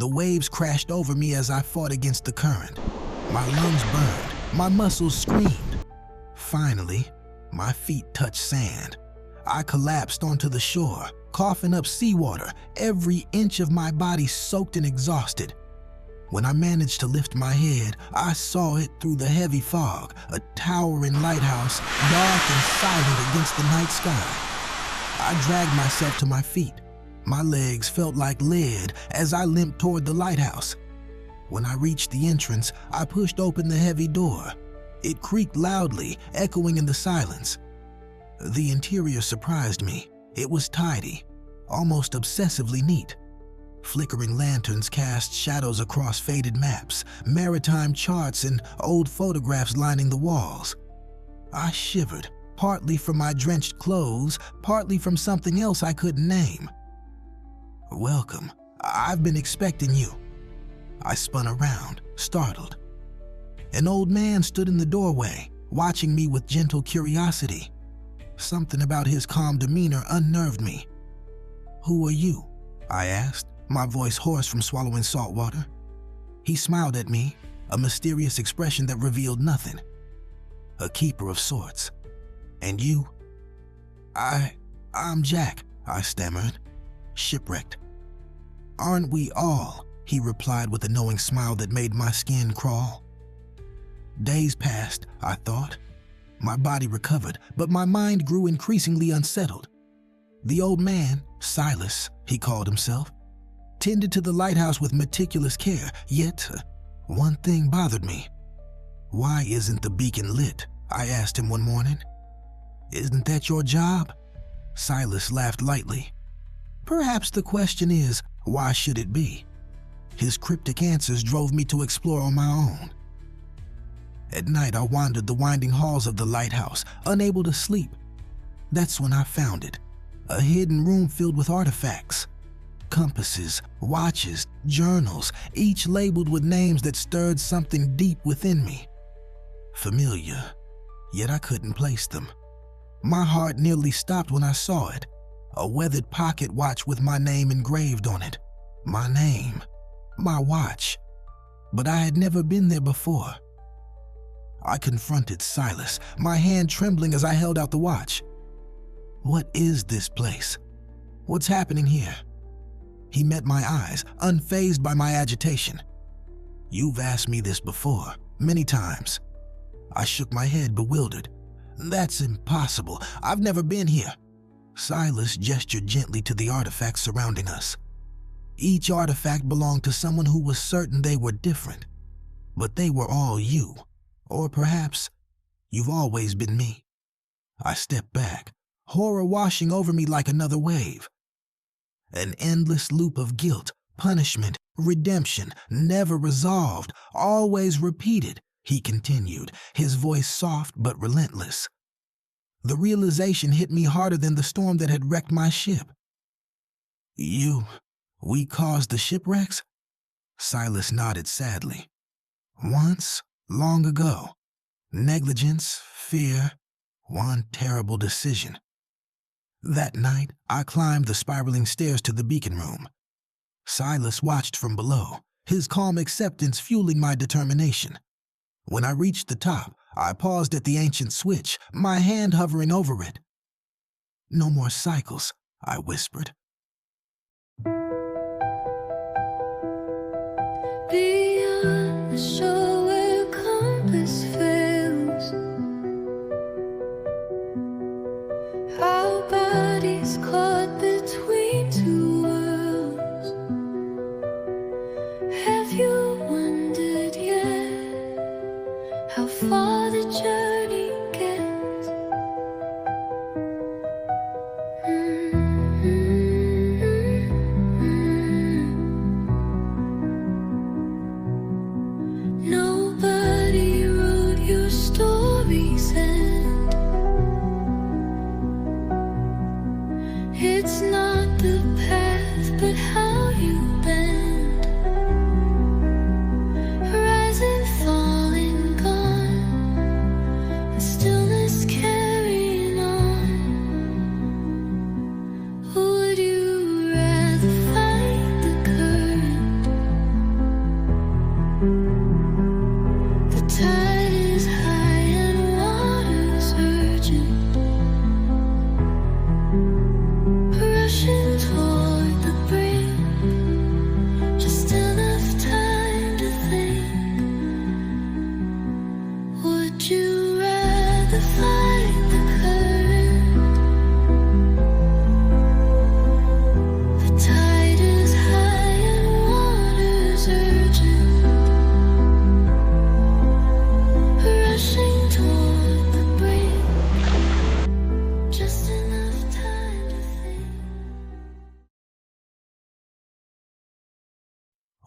The waves crashed over me as I fought against the current. My lungs burned, my muscles screamed. Finally, my feet touched sand. I collapsed onto the shore, coughing up seawater, every inch of my body soaked and exhausted. When I managed to lift my head, I saw it through the heavy fog, a towering lighthouse, dark and silent against the night sky. I dragged myself to my feet. My legs felt like lead as I limped toward the lighthouse. When I reached the entrance, I pushed open the heavy door. It creaked loudly, echoing in the silence. The interior surprised me. It was tidy, almost obsessively neat. Flickering lanterns cast shadows across faded maps, maritime charts, and old photographs lining the walls. I shivered, partly from my drenched clothes, partly from something else I couldn't name. "Welcome. I've been expecting you." I spun around, startled. An old man stood in the doorway, watching me with gentle curiosity. Something about his calm demeanor unnerved me. "Who are you?" I asked, my voice hoarse from swallowing salt water. He smiled at me, a mysterious expression that revealed nothing. "A keeper of sorts. And you?" I'm Jack," I stammered, shipwrecked. "Aren't we all?" he replied with a knowing smile that made my skin crawl. Days passed, I thought. My body recovered, but my mind grew increasingly unsettled. The old man, Silas, he called himself, tended to the lighthouse with meticulous care, yet one thing bothered me. "Why isn't the beacon lit?" I asked him one morning. "Isn't that your job?" Silas laughed lightly. "Perhaps the question is, why should it be?" His cryptic answers drove me to explore on my own. At night, I wandered the winding halls of the lighthouse, unable to sleep. That's when I found it, a hidden room filled with artifacts. Compasses, watches, journals, each labeled with names that stirred something deep within me. Familiar, yet I couldn't place them. My heart nearly stopped when I saw it, a weathered pocket watch with my name engraved on it. My name, my watch. But I had never been there before. I confronted Silas, my hand trembling as I held out the watch. "What is this place? What's happening here?" He met my eyes, unfazed by my agitation. "You've asked me this before, many times." I shook my head, bewildered. "That's impossible. I've never been here." Silas gestured gently to the artifacts surrounding us. Each artifact belonged to someone who was certain they were different. But they were all you. Or perhaps, you've always been me. I stepped back, horror washing over me like another wave. An endless loop of guilt, punishment, redemption, never resolved, always repeated, he continued, his voice soft but relentless. The realization hit me harder than the storm that had wrecked my ship. We caused the shipwrecks?" Silas nodded sadly. "Once, long ago. Negligence, fear, one terrible decision." That night, I climbed the spiraling stairs to the beacon room. Silas watched from below, his calm acceptance fueling my determination. When I reached the top, I paused at the ancient switch, my hand hovering over it. "No more cycles," I whispered. Beyond the shore where compass fails, our bodies caught between two worlds. Have you wondered yet how far the journey gets? Nobody wrote your story's end. It's not the path, but how you bend. Rise and fall and gone.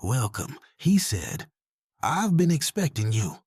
"Welcome," he said. "I've been expecting you."